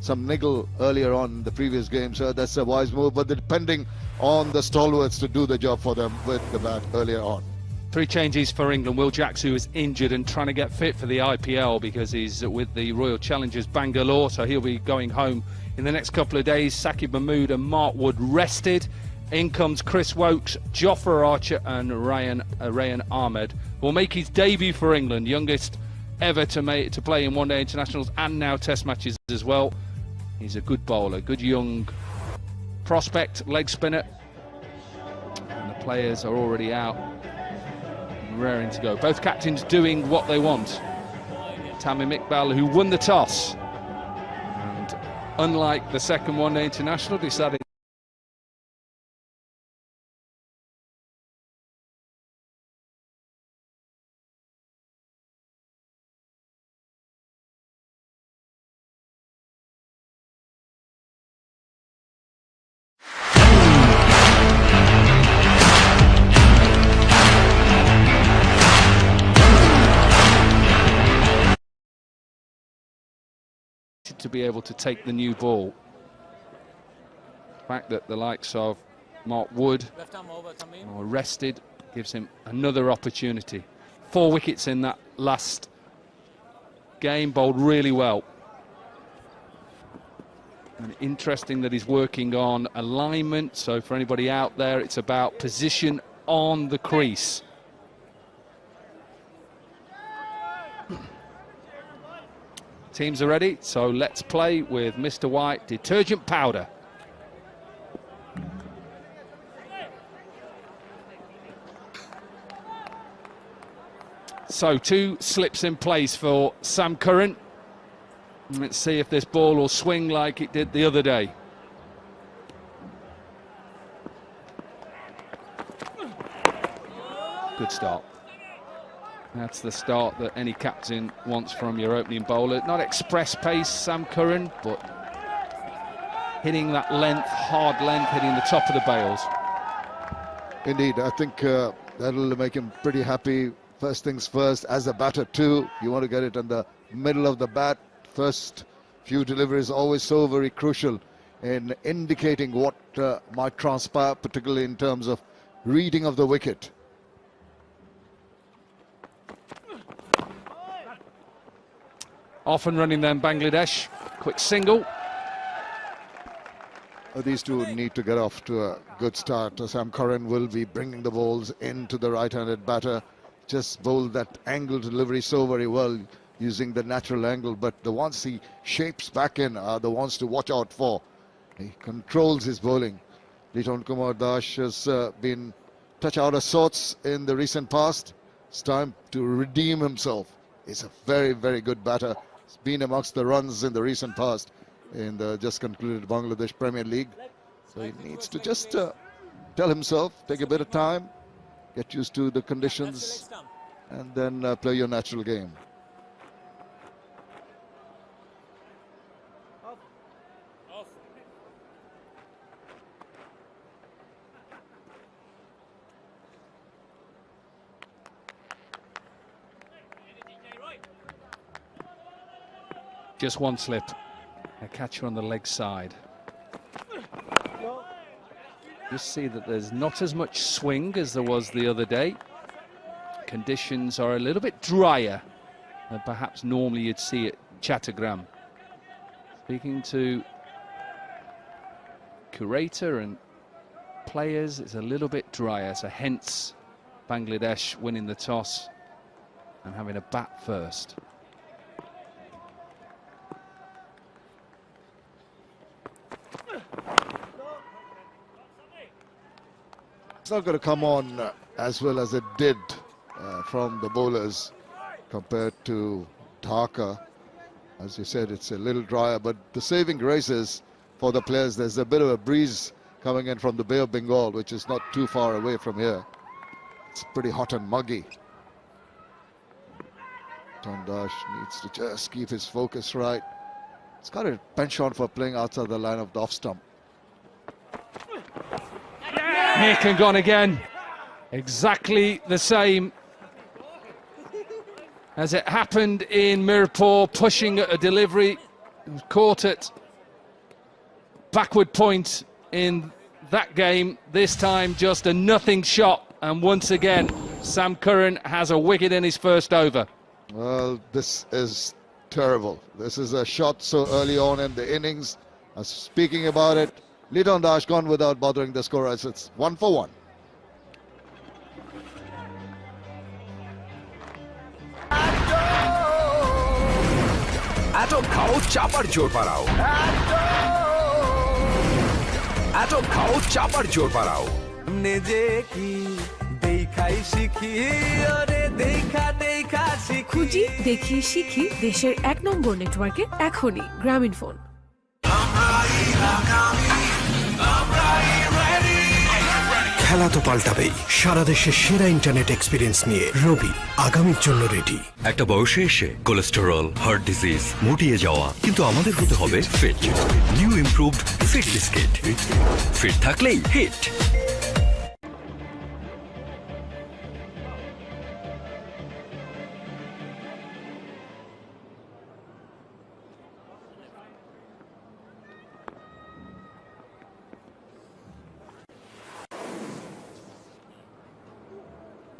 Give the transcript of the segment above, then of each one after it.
some niggle earlier on the previous game, so that's a wise move, but they're depending on the stalwarts to do the job for them with the bat earlier on. 3 changes for England. Will Jacks, who is injured and trying to get fit for the IPL because he's with the Royal Challengers Bangalore, so he'll be going home in the next couple of days. Saqib Mahmood and Mark Wood rested. In comes Chris Woakes, Jofra Archer and Rayan Ahmed will make his debut for England, youngest ever to play in one-day internationals and now test matches as well. He's a good bowler, good young prospect, leg spinner, and the players are already out and raring to go. Both captains doing what they want. Tamim Iqbal, who won the toss and unlike the second one-day international decided to be able to take the new ball. The fact that the likes of Mark Wood are rested gives him another opportunity. 4 wickets in that last game, bowled really well. And interesting that he's working on alignment, so for anybody out there, it's about position on the crease. Teams are ready, so let's play with Mr. White detergent powder. So 2 slips in place for Sam Curran. Let's see if this ball will swing like it did the other day. Good start. That's the start that any captain wants from your opening bowler. Not express pace, Sam Curran, but hitting that length, hard length, hitting the top of the bails. Indeed, I think that'll make him pretty happy. First things first, as a batter too, you want to get it in the middle of the bat. First few deliveries always so very crucial in indicating what might transpire, particularly in terms of reading of the wicket. Off and running then Bangladesh, quick single. These two need to get off to a good start. Sam Curran will be bringing the balls into the right-handed batter. Just bowled that angle delivery so very well using the natural angle, but the ones he shapes back in are the ones to watch out for. He controls his bowling. Liton Kumar Das has been touch out of sorts in the recent past. It's time to redeem himself. He's a very, very good batter. He's been amongst the runs in the recent past in the just concluded Bangladesh Premier League. So he needs to just tell himself, take a bit of time, get used to the conditions, and then play your natural game. Just 1 slip. A catcher on the leg side. Just see that there's not as much swing as there was the other day. Conditions are a little bit drier than perhaps normally you'd see at Chattogram. Speaking to curator and players, it's a little bit drier, so hence Bangladesh winning the toss and having a bat first. It's not going to come on as well as it did from the bowlers compared to Dhaka. As you said, it's a little drier, but the saving grace is for the players. There's a bit of a breeze coming in from the Bay of Bengal, which is not too far away from here. It's pretty hot and muggy. Tondash needs to just keep his focus right. He's got a penchant for playing outside the line of the off stump. Nick and gone again. Exactly the same as it happened in Mirpur, pushing at a delivery. Caught at backward point in that game. This time just a nothing shot, and once again Sam Curran has a wicket in his first over. Well, this is terrible. This is a shot so early on in the innings. Speaking about it, Liton Das gone without bothering the scorers. It's 1 for 1. Atom খাও চাপার জোর বাড়াও Atom খাও চাপার জোর বাড়াও নিজে কি দেখাই শিখি ওরে দেখা শিখি খুঁজি দেখি শিখি দেশের 1 নম্বর নেটওয়ার্কে এখনই গ্রামীণ ফোন। খেলা তো পাল্টাবেই সারা দেশের সেরা ইন্টারনেট এক্সপিরিয়েন্স নিয়ে রবি আগামীর জন্য রেডি একটা বয়সে এসে কোলেস্টেরল হার্ট ডিজিজ মুটিয়ে যাওয়া কিন্তু আমাদের হতে হবে fit new improved fit biscuit fit থাকলেই hit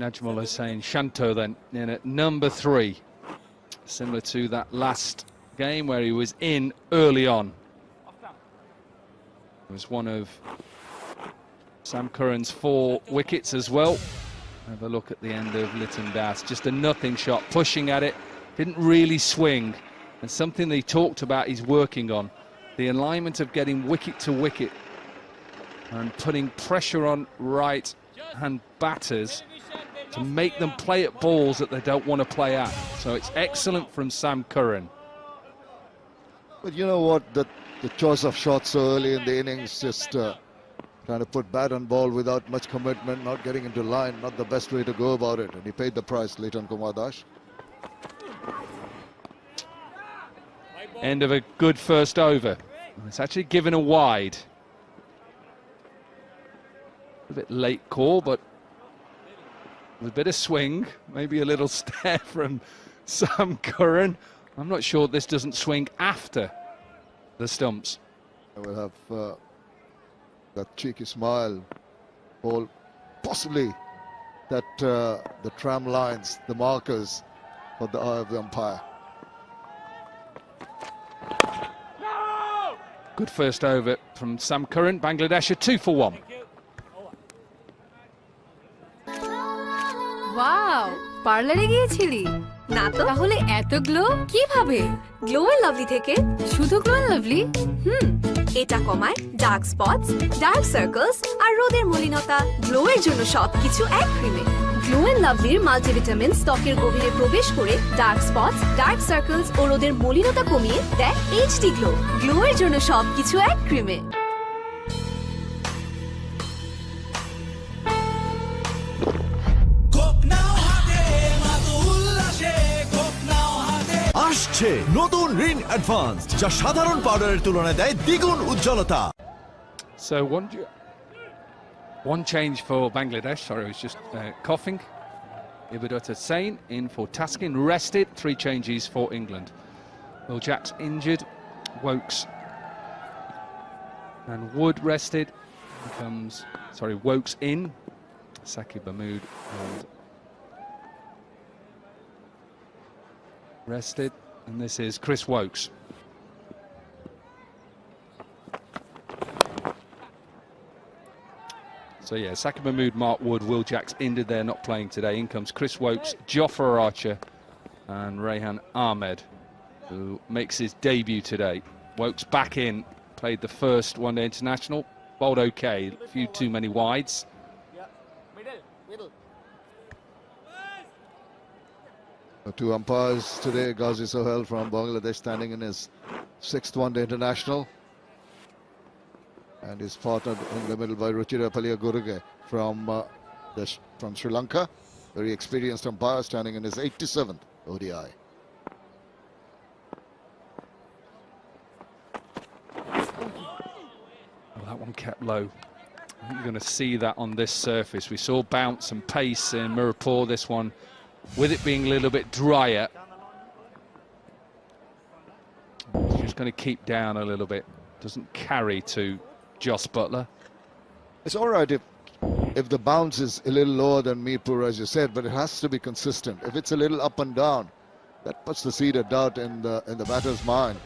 Najmul Hussain Shanto then in at number 3, similar to that last game where he was in early on. It was one of Sam Curran's 4 wickets as well. Have a look at the end of Liton Das, just a nothing shot, pushing at it, didn't really swing, and something they talked about he's working on, the alignment of getting wicket to wicket and putting pressure on right hand batters to make them play at balls that they don't want to play at. So it's excellent from Sam Curran. But you know what, the choice of shots so early in the innings, just trying to put bat on ball without much commitment, not getting into line, not the best way to go about it. And he paid the price, Liton Kumar Das. End of a good first over. It's actually given a wide. A bit late call, but with a bit of swing, maybe a little stare from Sam Curran. I'm not sure this doesn't swing after the stumps. I will have that cheeky smile, or possibly that the tram lines, the markers for the eye of the umpire. Good first over from Sam Curran. Bangladesh are 2 for 1. Wow, পার্লারে গিয়েছিলি? না তো। তাহলে এত glow কিভাবে? Glow and lovely থেকে। শুধু glow and Lovely? এটা কমায় ডার্ক স্পটস, ডার্ক সার্কেলস আর রোদের মলিনতা। গ্লো এর জন্য সবকিছু এক ক্রিমে। গ্লো এন্ড লাভলির মাল্টিভিটামিন ত্বকের গভীরে প্রবেশ করে ডার্ক স্পটস, ডার্ক সার্কেলস ও রোদের মলিনতা কমিয়ে দেয় এইচডি গ্লো। গ্লো এর জন্য সবকিছু এক ক্রিমে। আসছে নতুন রিন অ্যাডভান্সড যা সাধারণ পাউডারের তুলনায় দেয় দ্বিগুণ উজ্জ্বলতা। So one change for Bangladesh. Sorry, I was just coughing. Ibadot Hussain in for Taskin, rested. 3 changes for England. Will Jacks injured. Wokes and Wood rested. Wokes in. Saqib Mahmood and rested, and this is Chris Wokes. So yeah, Saqib Mahmood, Mark Wood, Will Jacks injured, they're not playing today. In comes Chris Wokes, Jofra Archer and Rehan Ahmed, who makes his debut today. Wokes back in, played the first one-day international, bowled okay, a few too many wides. The 2 umpires today, Ghazi Sohail from Bangladesh standing in his 6th one-day international, and is partnered in the middle by Ruchira Palia Guruge from Sri Lanka, very experienced umpire standing in his 87th ODI. Well, that one kept low. I think you're going to see that on this surface. We saw bounce and pace in Mirapur. This one, with it being a little bit drier, it's just going to keep down a little bit. doesn't carry to Jos Buttler. It's all right if the bounce is a little lower than Mirpur, as you said, but it has to be consistent. If it's a little up and down, that puts the seed of doubt in the batter's mind.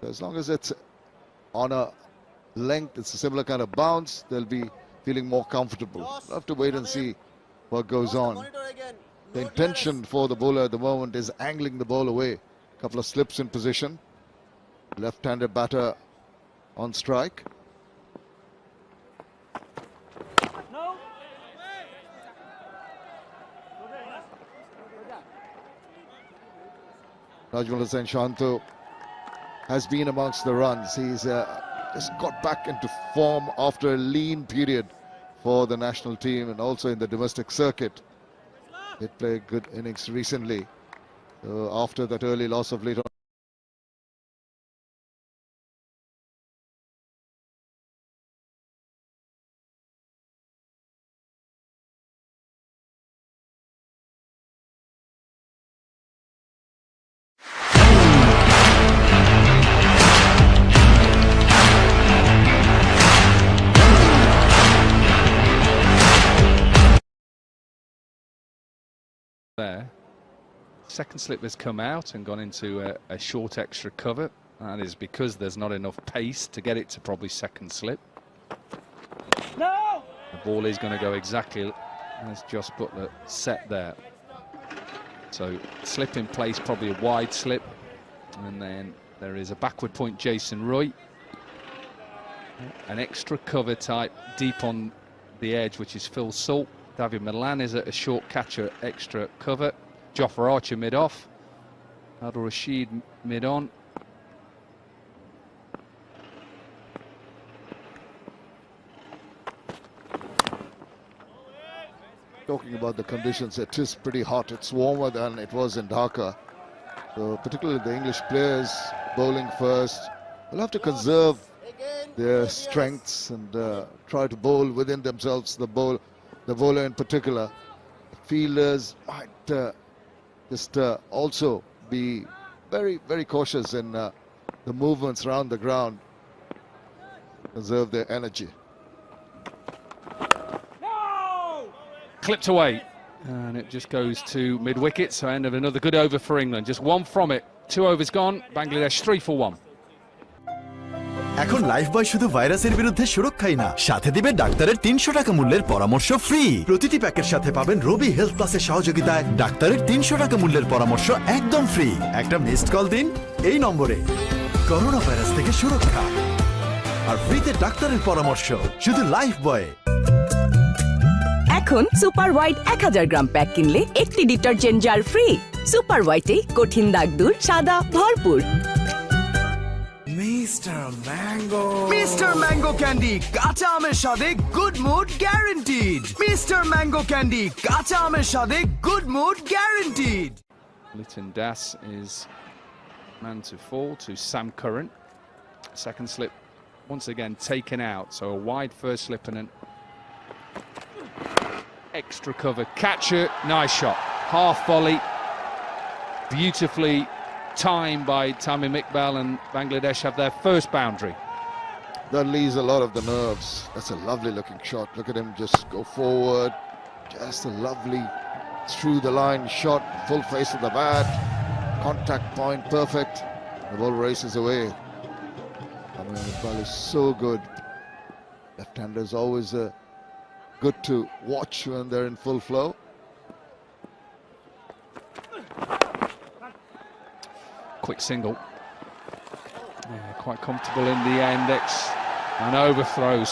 So as long as it's on a length, it's a similar kind of bounce, they'll be feeling more comfortable. We'll have to wait and see what goes on. The intention for the bowler at the moment is angling the ball away. A couple of slips in position. Left-handed batter on strike. Rajmal Hussain Shanto has been amongst the runs. He's just got back into form after a lean period for the national team and also in the domestic circuit. He played good innings recently. So after that early loss of late on. There. Second slip has come out and gone into a short extra cover. That is because there's not enough pace to get it to probably second slip. No! The ball is going to go exactly as Jos Buttler set there. So slip in place, probably a wide slip. And then there is a backward point, Jason Roy. An extra cover type deep on the edge, which is Phil Salt. David Milan is at a short catcher, extra cover. Jofra Archer mid-off. Adil Rashid mid-on. Talking about the conditions, it is pretty hot. It's warmer than it was in Dhaka. So particularly the English players bowling first will have to conserve their strengths and try to bowl within themselves. The bowler in particular. Fielders might just also be very, very cautious in the movements around the ground. Conserve their energy. Clipped away. And it just goes to mid-wicket. So end of another good over for England. Just one from it. 2 overs gone. Bangladesh 3 for 1. এখন Lifebuoy শুধু ভাইরাসের বিরুদ্ধে সুরক্ষাই না, সাথে দিবে ডাক্তারের 300 টাকা মূল্যের পরামর্শ ফ্রি। প্রতিটি প্যাকের সাথে পাবেন রবি হেলথ প্লাসের সহযোগিতায় ডাক্তারের 300 টাকা মূল্যের পরামর্শ একদম ফ্রি। একটা মিসড কল দিন এই নম্বরে। করোনা ভাইরাস থেকে সুরক্ষা আর ফ্রিতে ডাক্তারের পরামর্শ শুধু লাইফবয়ে। এখন সুপার হোয়াইট 1000 গ্রাম প্যাক কিনলে একটি ডিটারজেন্ট জার ফ্রি। সুপার হোয়াইটে কঠিন দাগ দূর, সাদা ভরপুর। মিস্টার ম্যাঙ্গো ক্যান্ডি কাঁচা আমের স্বাদে good mood guaranteed. Mister mango candy কাঁচা আমের স্বাদে good mood guaranteed. Liton Das is man to fall to Sam Curran. Second slip once again taken out. So a wide first slip and an extra cover. Catcher, nice shot. Half volley. Beautifully timed by Tamim Iqbal, and Bangladesh have their first boundary. That leaves a lot of the nerves. That's a lovely looking shot. Look at him just go forward. Just a lovely through the line shot. Full face of the bat. Contact point perfect. The ball races away. Tamim Iqbal is so good. Left-hander is always good to watch when they're in full flow. Quick single. Yeah, quite comfortable in the end. And overthrows.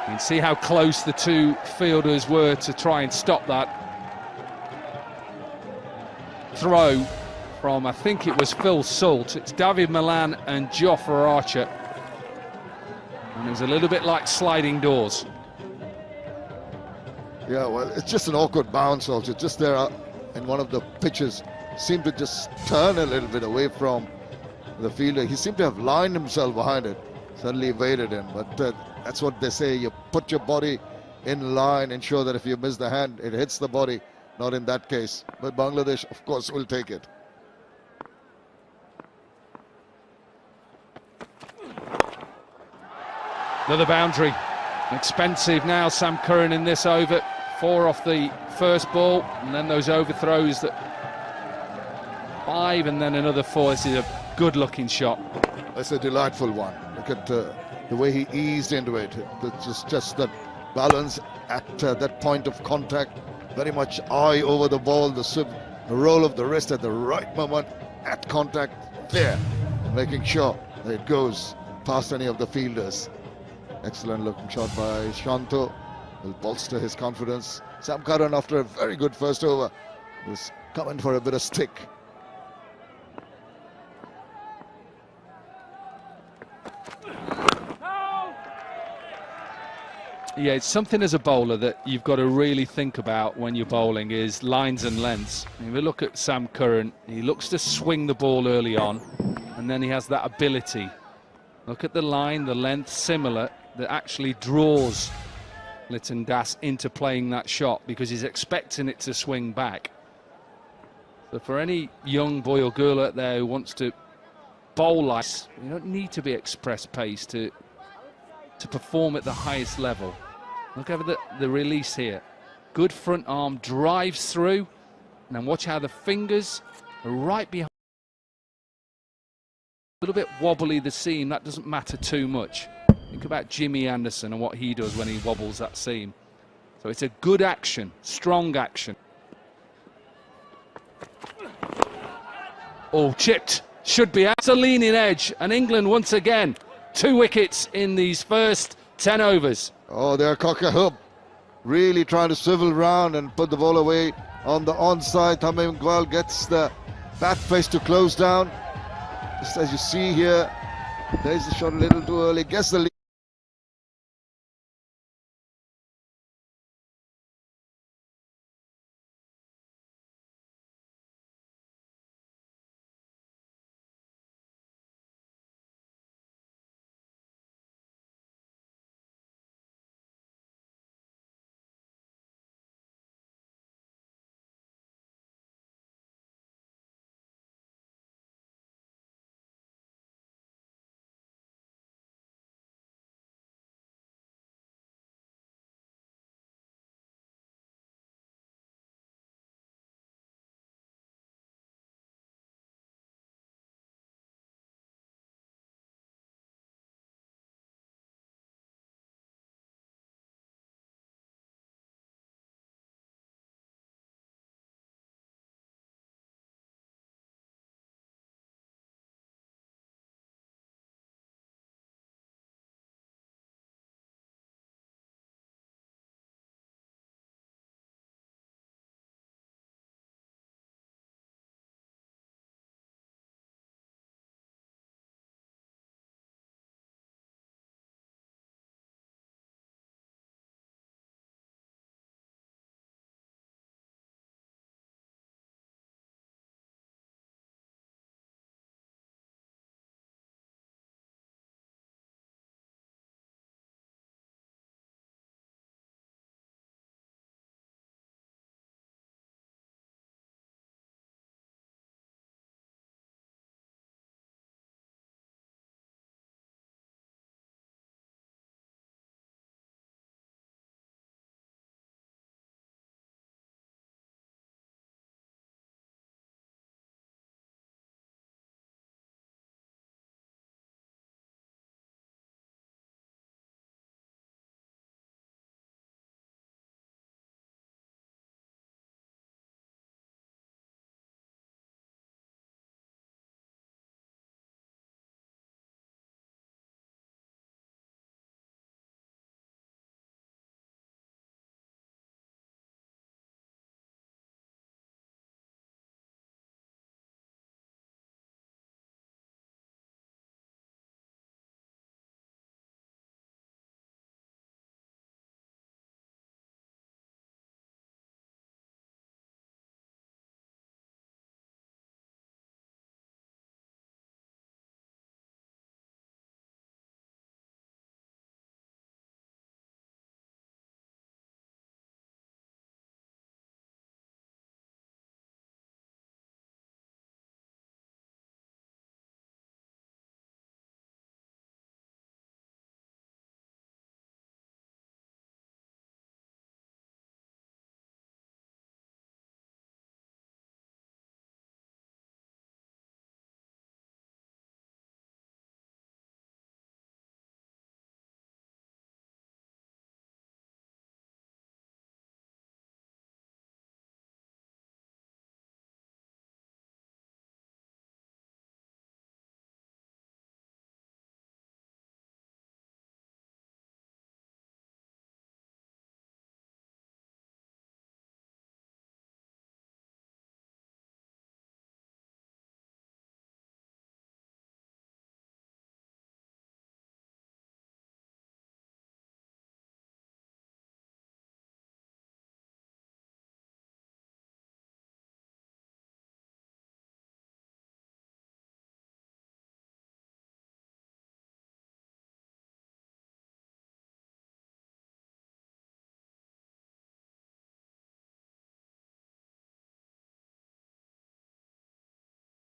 You can see how close the two fielders were to try and stop that throw from, I think it was Phil Salt. It's David Milan and Jofra Archer. And it was a little bit like sliding doors. Yeah, well, it's just an awkward bounce also. Just there in one of the pitches. Seemed to just turn a little bit away from the fielder. He seemed to have lined himself behind it. Suddenly evaded him. But that's what they say. You put your body in line, ensure that if you miss the hand, it hits the body. Not in that case. But Bangladesh, of course, will take it. Another boundary. Expensive now, Sam Curran in this over. 4 off the first ball, and then those overthrows that 5, and then another 4. This is a good-looking shot. It's a delightful one. Look at the way he eased into it. Just that balance at that point of contact. Very much eye over the ball, the roll of the wrist at the right moment at contact there, making sure that it goes past any of the fielders. Excellent looking shot by Shanto. Will bolster his confidence. Sam Curran, after a very good first over, is coming for a bit of stick. Yeah, it's something as a bowler that you've got to really think about when you're bowling is lines and lengths. If we look at Sam Curran, he looks to swing the ball early on, and then he has that ability. Look at the line, the length, similar, that actually draws Liton Das into playing that shot because he's expecting it to swing back. So for any young boy or girl out there who wants to bowl like this, you don't need to be express pace to perform at the highest level. Look over the release here. Good front arm, drives through, and then watch how the fingers are right behind. A little bit wobbly the seam, that doesn't matter too much. Think about Jimmy Anderson and what he does when he wobbles that seam. So it's a good action, strong action. Oh, chipped, should be out. It's a leaning edge, and England once again 2 wickets in these first 10 overs. Oh, they're cock-a-hoop. Really trying to swivel round and put the ball away on the onside. Tamim Iqbal gets the bat face to close down. Just as you see here, there's the shot a little too early. Gets the lead.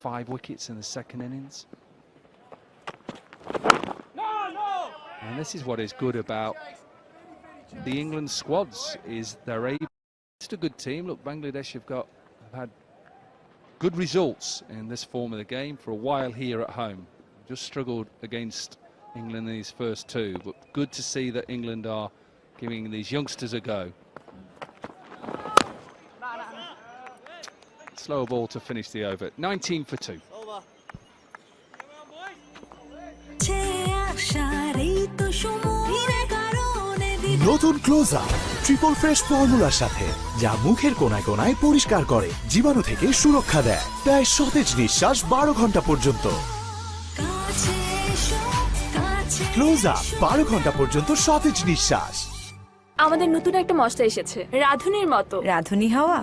5 wickets in the second innings. And this is what is good about the England squads, is they're able. It's a good team. Look, Bangladesh have had good results in this form of the game for a while here at home. Just struggled against England in these first 2, but good to see that England are giving these youngsters a go. Slower ball to finish the over. 19 for 2. নতুন close up triple fresh ফর্মুলার সাথে, যা মুখের কোনায় কোনায় পরিষ্কার করে, জীবাণু থেকে সুরক্ষা দেয় সতেজ নিঃশ্বাস 12 ঘন্টা পর্যন্ত। ক্লোজ আপ 12 ঘন্টা পর্যন্ত সতেজ নিঃশ্বাস। আমাদের নতুন একটা মশলা এসেছে, রাঁধুনির মতো। রাঁধুনি হওয়া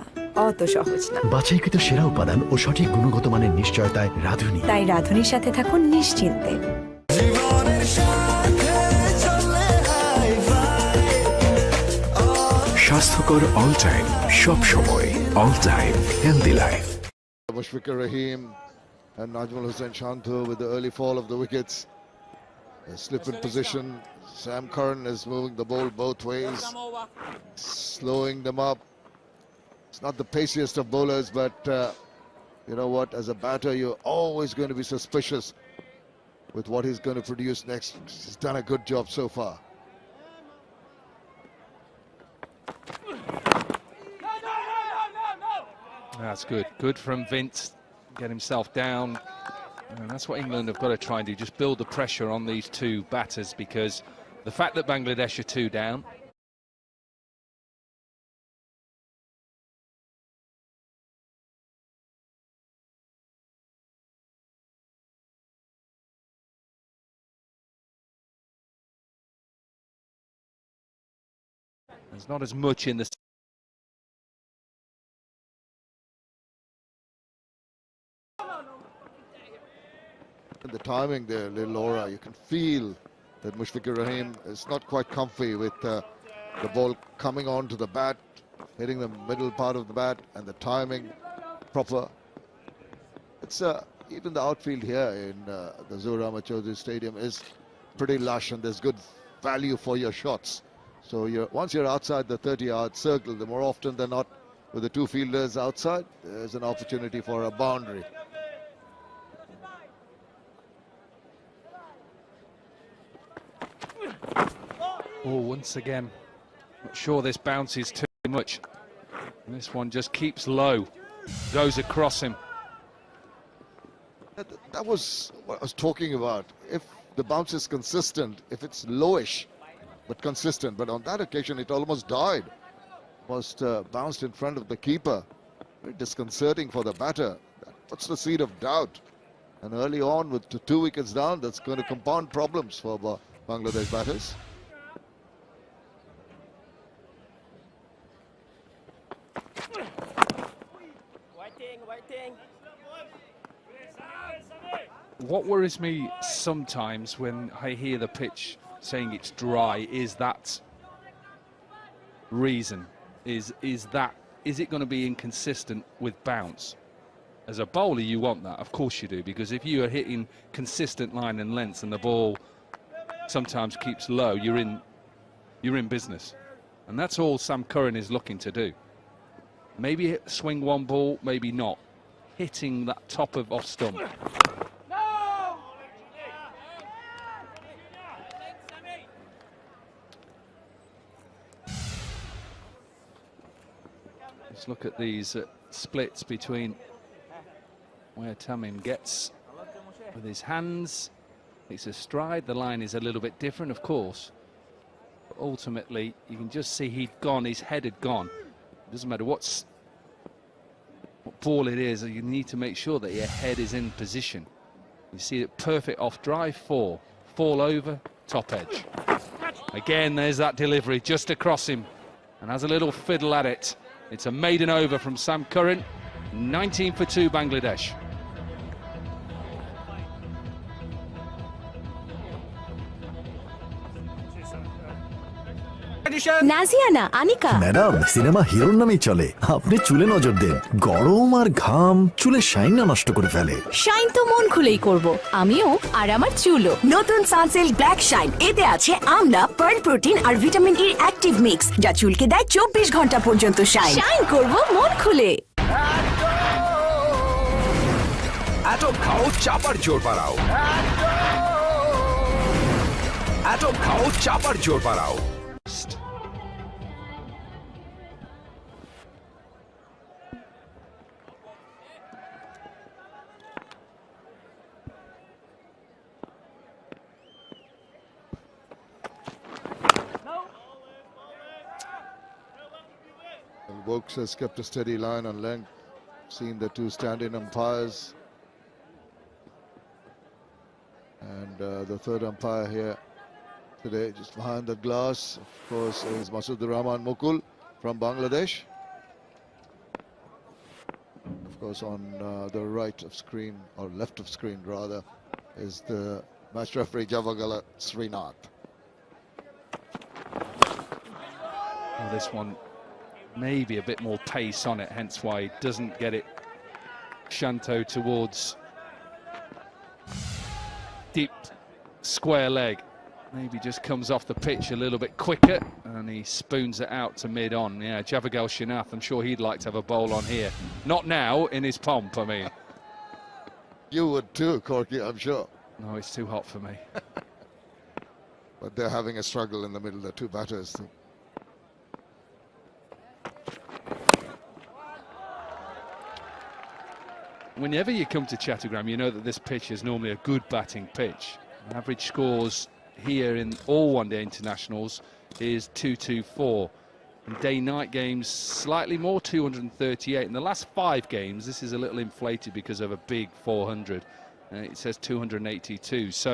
অত সহজ না, বাছাইকৃত সেরা উপাদান ও সঠিক গুণগত মানের নিশ্চয়তায় রাঁধুনি। তাই রাঁধুনির সাথে থাকুন নিশ্চিন্তে। স্বাস্থ্যকর অল টাইম, সব সময় all time healthy life. Mushfiqur Rahim and Najmul Hussain Shantu with the early fall of the wickets. A slip in position. Sam Curran is moving the ball both ways, slowing them up. It's not the paciest of bowlers, but you know what, as a batter you're always going to be suspicious with what he's going to produce next. He's done a good job so far. That's good. Good from Vince. Get himself down. And that's what England have got to try and do. Just build the pressure on these 2 batters, because the fact that Bangladesh are 2 down, there's not as much in the the timing there, Lil Laura, you can feel that Mushfiqur Rahim is not quite comfy with the ball coming onto the bat, hitting the middle part of the bat, and the timing proper. It's even the outfield here in the Zohar Ahmad Chaudhary Stadium is pretty lush, and there's good value for your shots. So once you're outside the 30-yard circle, the more often than not, with the 2 fielders outside, there's an opportunity for a boundary. Oh, once again, not sure this bounces too much. This one just keeps low, goes across him. That was what I was talking about. If the bounce is consistent, if it's lowish but consistent, but on that occasion it almost died. Almost bounced in front of the keeper. Very disconcerting for the batter. That puts the seed of doubt. And early on, with 2 wickets down, that's going to compound problems for Bangladesh batters. What worries me sometimes when I hear the pitch saying it's dry is that reason. Is it going to be inconsistent with bounce? As a bowler, you want that, of course you do, because if you are hitting consistent line and length and the ball sometimes keeps low, you're in business. And that's all Sam Curran is looking to do. Maybe swing 1 ball, maybe not. Hitting that top of off stump. Let's look at these splits between where Tamim gets with his hands. It's a stride. The line is a little bit different, of course. But ultimately, you can just see he'd gone, his head had gone. It doesn't matter what ball it is, you need to make sure that your head is in position. You see it perfect off drive, 4. Fall over, top edge. Again, there's that delivery just across him. And has a little fiddle at it. It's a maiden over from Sam Curran. 19 for 2 Bangladesh. Naziana Anika madam cinema হিরোর নামেই চলে, আপনি চুলে নজর দেন, গরম আর ঘাম চুলের shine নষ্ট করে ফেলে। শাইন তো মন খুলেই করব আমিও আর আমার চুলও। নতুন সানসিল্ক ব্ল্যাক শাইন, এতে আছে আমলা, পার্ল প্রোটিন আর ভিটামিন ই অ্যাক্টিভ মিক্স, যা চুলকে দেয় 24 ঘন্টা পর্যন্ত শাইন। শাইন করব মন খুলে। অ্যাটম খাও, চাপার জোর বাড়াও। অ্যাটম খাও, চাপার জোর বাড়াও। Vokes has kept a steady line on length, seen the two stand-in umpires. And the third umpire here today, just behind the glass, of course, is Masood Rahman Mukul from Bangladesh. Of course, on the right of screen, or left of screen rather, is the match referee Javagala Srinath. Well, this one maybe a bit more pace on it, hence why he doesn't get it Shanto towards deep square leg. Maybe just comes off the pitch a little bit quicker and he spoons it out to mid-on. Yeah, Javagal Shinath, I'm sure he'd like to have a bowl on here. Not now, in his pomp, I mean. You would too, Corky, I'm sure. No, it's too hot for me. But they're having a struggle in the middle, the two batters. Whenever you come to Chattogram, you know that this pitch is normally a good batting pitch. Average scores here in all one-day internationals is 224. In day-night games, slightly more, 238. In the last 5 games, this is a little inflated because of a big 400. It says 282. So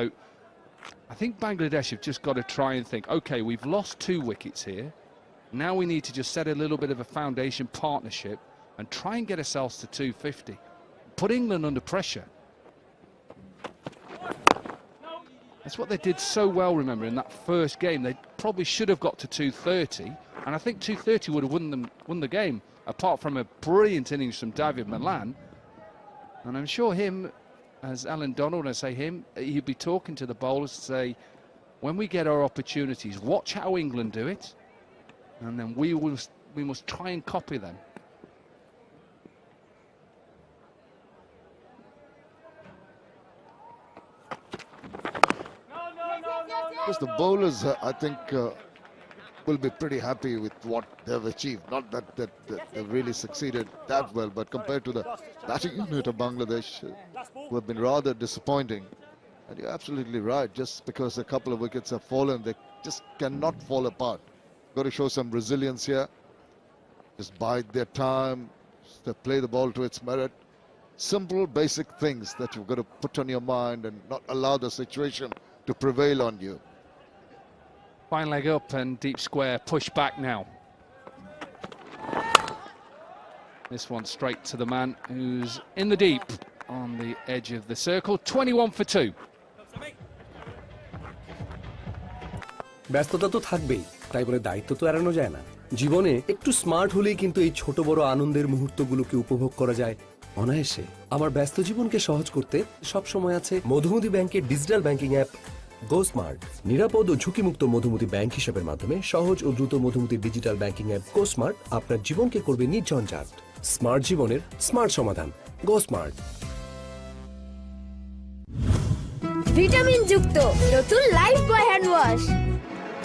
I think Bangladesh have just got to try and think, OK, we've lost 2 wickets here. Now we need to just set a little bit of a foundation partnership and try and get ourselves to 250. Put England under pressure. That's what they did so well, remember, in that first game. They probably should have got to 230, and I think 230 would have won the game, apart from a brilliant innings from David Malan. And I'm sure him, as Alan Donald, I say him, he'd be talking to the bowlers to say, when we get our opportunities, watch how England do it, and then we must try and copy them. Because the bowlers, I think, will be pretty happy with what they've achieved. Not that they've really succeeded that well, but compared to the batting unit of Bangladesh, who have been rather disappointing. And you're absolutely right. Just because a couple of wickets have fallen, they just cannot fall apart. Got to show some resilience here. Just bide their time, play the ball to its merit. Simple, basic things that you've got to put on your mind and not allow the situation to prevail on you. Fine leg up and deep square, push back now. This one straight to the man who's in the deep on the edge of the circle. 21 for 2. ব্যস্ততা তো থাকবেই, তাই বলে দায়িত্ব তো এড়ানো যায় না। জীবনে একটু স্মার্ট হলেই কিন্তু এই ছোট বড় আনন্দের মুহূর্তগুলোকে উপভোগ করা যায় অনায়াসে। আমার ব্যস্ত জীবনকে সহজ করতে সব সময় আছে মধুমতি ব্যাংকের ডিজিটাল ব্যাংকিং অ্যাপ গো স্মার্ট। নিরাপদ ও ঝুঁকিমুক্ত মধুমতি ব্যাংক হিসাবের মাধ্যমে সহজ ও দ্রুত মধুমতি ডিজিটাল ব্যাংকিং অ্যাপ গো স্মার্ট আপনার জীবনকে করবে নির্ঝঞ্ঝাট। স্মার্ট জীবনের স্মার্ট সমাধান, গো স্মার্ট। ভিটামিন যুক্ত নতুন লাইফ বয় হ্যান্ড ওয়াশ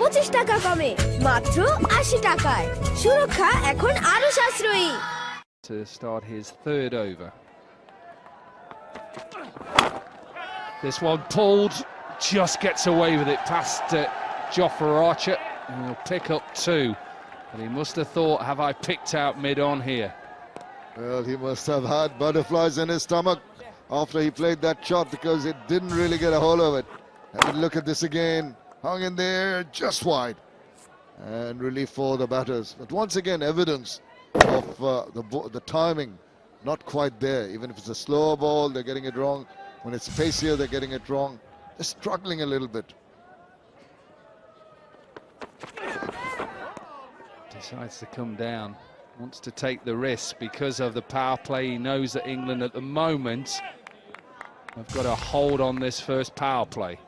25 টাকা কমে মাত্র 80 টাকায়। সুরক্ষা এখন আরো সাশ্রয়ী। To start his 3rd over. This one pulled, just gets away with it past Jofra Archer, and he'll pick up 2. But he must have thought, have I picked out mid-on here? Well, he must have had butterflies in his stomach after he played that shot, because it didn't really get a hold of it. And look at this again, hung in there just wide, and relief for the batters. But once again, evidence of the timing not quite there. Even if it's a slower ball, they're getting it wrong. When it's pacier, they're getting it wrong. They're struggling a little bit. Decides to come down, wants to take the risk because of the power play. He knows that England at the moment have got a hold on this first power play.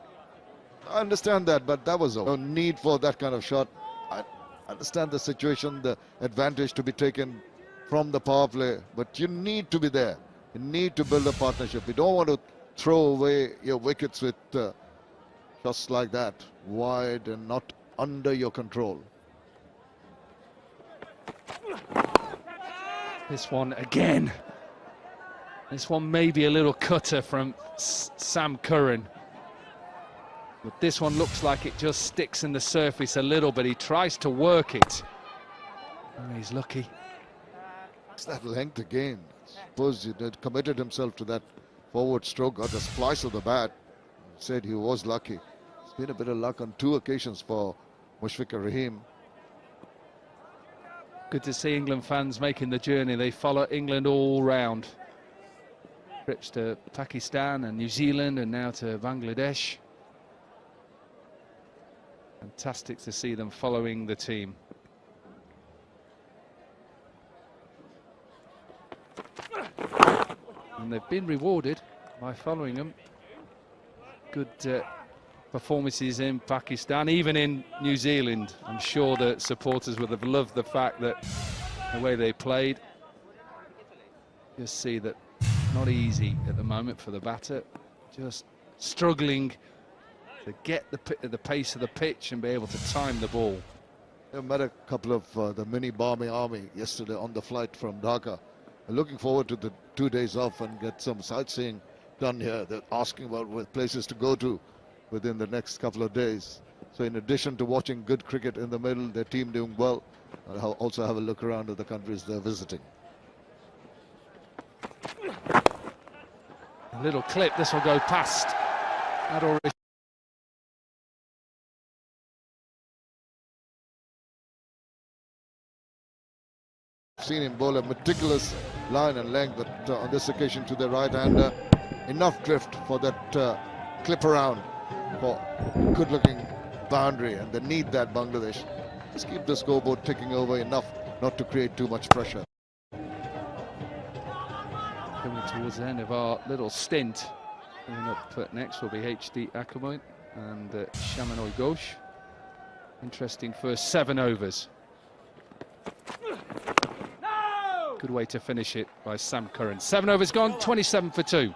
I understand that, but that was no need for that kind of shot. I understand the situation, the advantage to be taken from the power play, but you need to be there. You need to build a partnership. You don't want to throw away your wickets with shots like that, wide and not under your control. This one again. This one may be a little cutter from Sam Curran. But this one looks like it just sticks in the surface a little bit. He tries to work it. Oh, he's lucky. It's that length again. Suppose he had committed himself to that forward stroke, got a splice of the bat. Said he was lucky. It's been a bit of luck on 2 occasions for Mushfiqur Rahim. Good to see England fans making the journey. They follow England all round. Trips to Pakistan and New Zealand and now to Bangladesh. Fantastic to see them following the team. And they've been rewarded by following them. Good performances in Pakistan, even in New Zealand. I'm sure that supporters would have loved the fact that the way they played. Just see that not easy at the moment for the batter. Just struggling to get the pace of the pitch and be able to time the ball. I met a couple of the mini Barmy Army yesterday on the flight from Dhaka. I'm looking forward to the 2 days off and get some sightseeing done here. They're asking about places to go to within the next couple of days. So in addition to watching good cricket in the middle, their team doing well, I'll also have a look around at the countries they're visiting. A little clip, this will go past Adil Rashid. Seen him bowl a meticulous line and length, but on this occasion to the right-hander, enough drift for that clip around for good-looking boundary, and they need that, Bangladesh. Just keep the scoreboard ticking over enough not to create too much pressure. Coming towards the end of our little stint. Coming up next will be HD Akamoy and Shamanoy Ghosh. Interesting first 7 overs. Good way to finish it by Sam Curran. 7 overs gone, 27 for 2.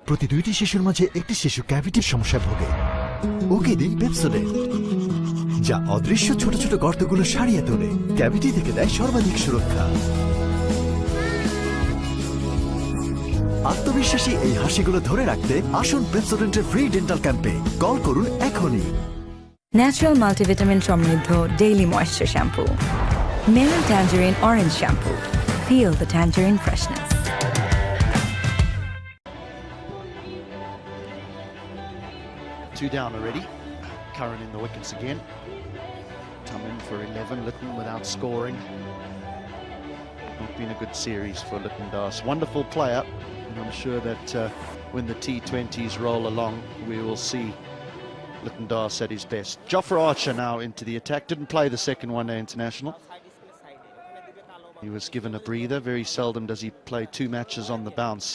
প্রতি 2টি শিশুর মাঝে একটি শিশু ক্যাভিটির সমস্যায় ভোগে। ওকে দিন Pepsodent, যা অদৃশ্য ছোট ছোট গর্তগুলো সারিয়ে তোলে, ক্যাভিটি থেকে দেয় সর্বাধিক সুরক্ষা। আত্মবিশ্বাসী এই হাসিগুলো ধরে রাখতে আসুন পেপসোডেন্টের ফ্রি ডেন্টাল ক্যাম্পে। কল করুন এখনই। ন্যাচারাল মাল্টিভিটামিন সমৃদ্ধ daily moisture shampoo, melon tangerine orange shampoo. Feel the tangerine freshness. 2 down already. Curran in the wickets again. Come in for 11. Litton without scoring. Not been a good series for Litton Das. Wonderful player, and I'm sure that when the T20s roll along, we will see Litton Das at his best. Jofra Archer now into the attack. Didn't play the second one-day international. He was given a breather. Very seldom does he play 2 matches on the bounce,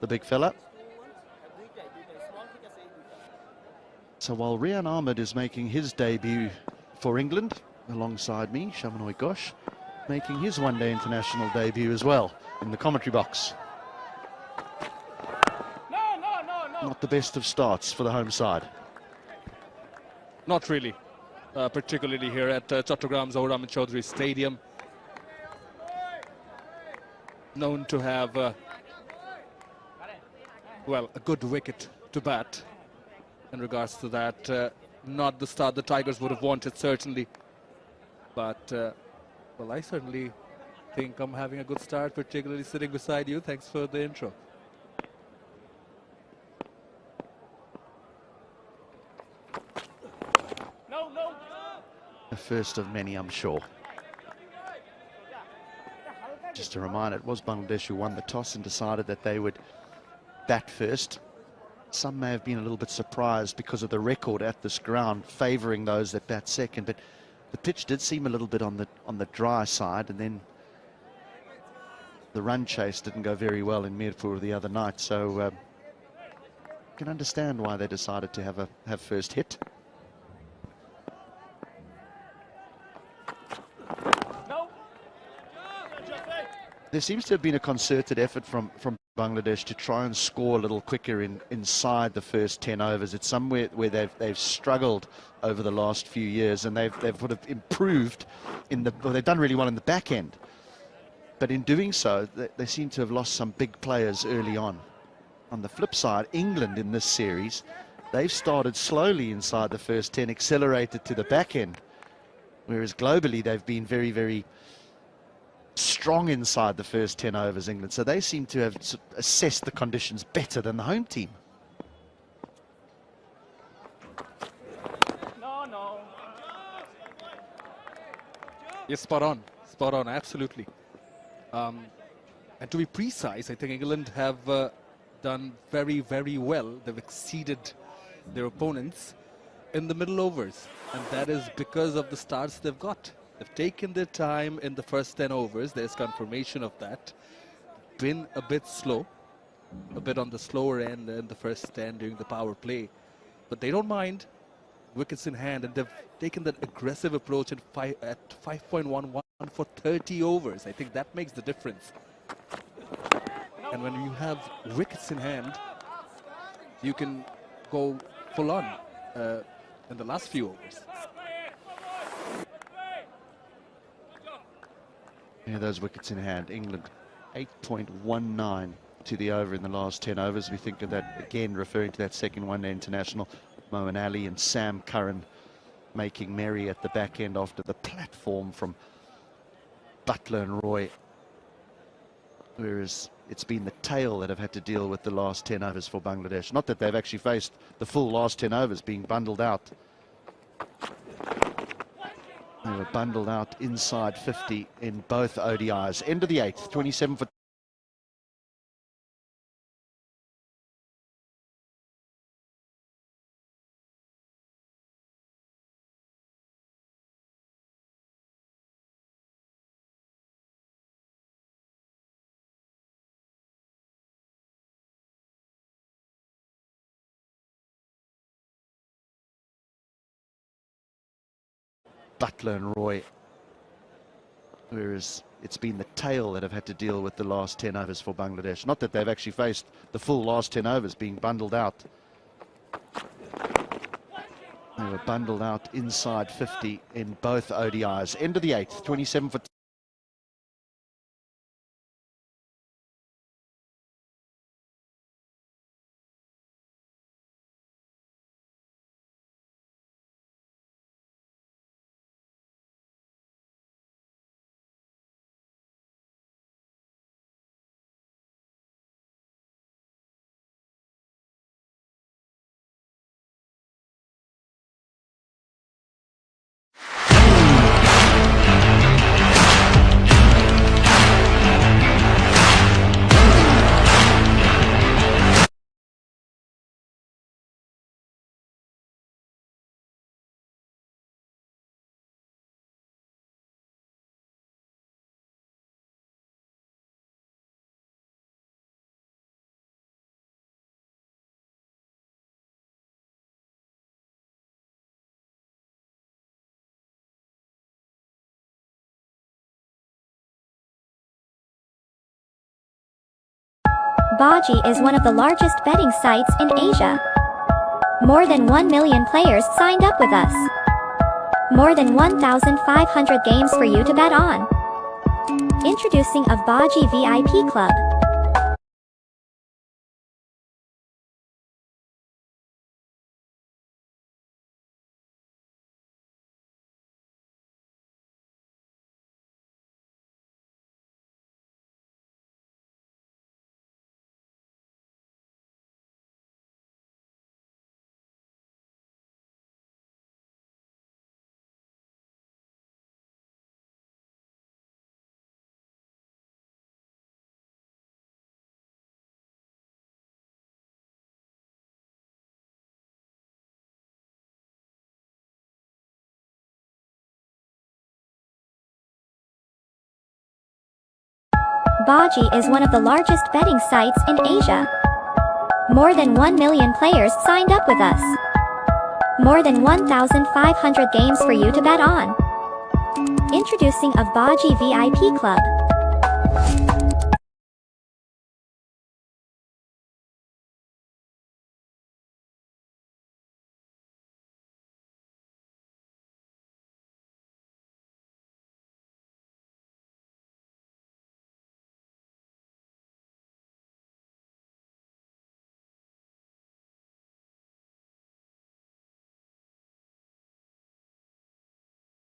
the big fella. So while Rian Ahmed is making his debut for England, alongside me, Shamanoy Ghosh, making his one-day international debut as well in the commentary box. Not the best of starts for the home side. Not really, particularly here at Chattogram Zohur Ahmed Chaudhry Stadium. Known to have, well, a good wicket to bat. In regards to that, not the start the Tigers would have wanted, certainly. But, well, I certainly think I'm having a good start, particularly sitting beside you. Thanks for the intro. The first of many, I'm sure. Just a reminder, it was Bangladesh who won the toss and decided that they would bat first. some may have been a little bit surprised because of the record at this ground favouring those that bat second, but the pitch did seem a little bit on the dry side, and then the run chase didn't go very well in Mirpur the other night, so you can understand why they decided to have first hit. There seems to have been a concerted effort from Bangladesh to try and score a little quicker inside the first 10 overs. It's somewhere where they've struggled over the last few years, and they've sort of improved they've done really well in the back end. But in doing so, they seem to have lost some big players early on. On the flip side, England in this series, they've started slowly inside the first 10, accelerated to the back end, whereas globally they've been very, very strong inside the first 10 overs, England. So they seem to have assessed the conditions better than the home team. Yes, spot on, absolutely. And to be precise, I think England have done very, very well. They've exceeded their opponents in the middle overs, and that is because of the starts they've got. They've taken their time in the first 10 overs. There's confirmation of that. Been a bit slow, a bit on the slower end in the first 10 during the power play, but they don't mind. Wickets in hand, and they've taken that aggressive approach at 5.11 for 30 overs. I think that makes the difference. And when you have wickets in hand, you can go full on in the last few overs. Yeah, those wickets in hand. England 8.19 to the over in the last 10 overs. We think of that again, referring to that second one-day international. Moeen Ali and Sam Curran making merry at the back end after the platform from Butler and Roy. Whereas it's been the tail that have had to deal with the last 10 overs for Bangladesh. Not that they've actually faced the full last 10 overs being bundled out. They were bundled out inside 50 in both ODIs. End of the 8th, 27 for Butler and Roy, whereas it's been the tail that have had to deal with the last 10 overs for Bangladesh. Not that they've actually faced the full last 10 overs being bundled out. They were bundled out inside 50 in both ODIs. End of the 8th, 27 for Baji is one of the largest betting sites in Asia. More than 1 million players signed up with us. More than 1,500 games for you to bet on. Introducing a Baji VIP Club. Baji is one of the largest betting sites in Asia. More than 1 million players signed up with us. More than 1,500 games for you to bet on. Introducing a Baji VIP Club.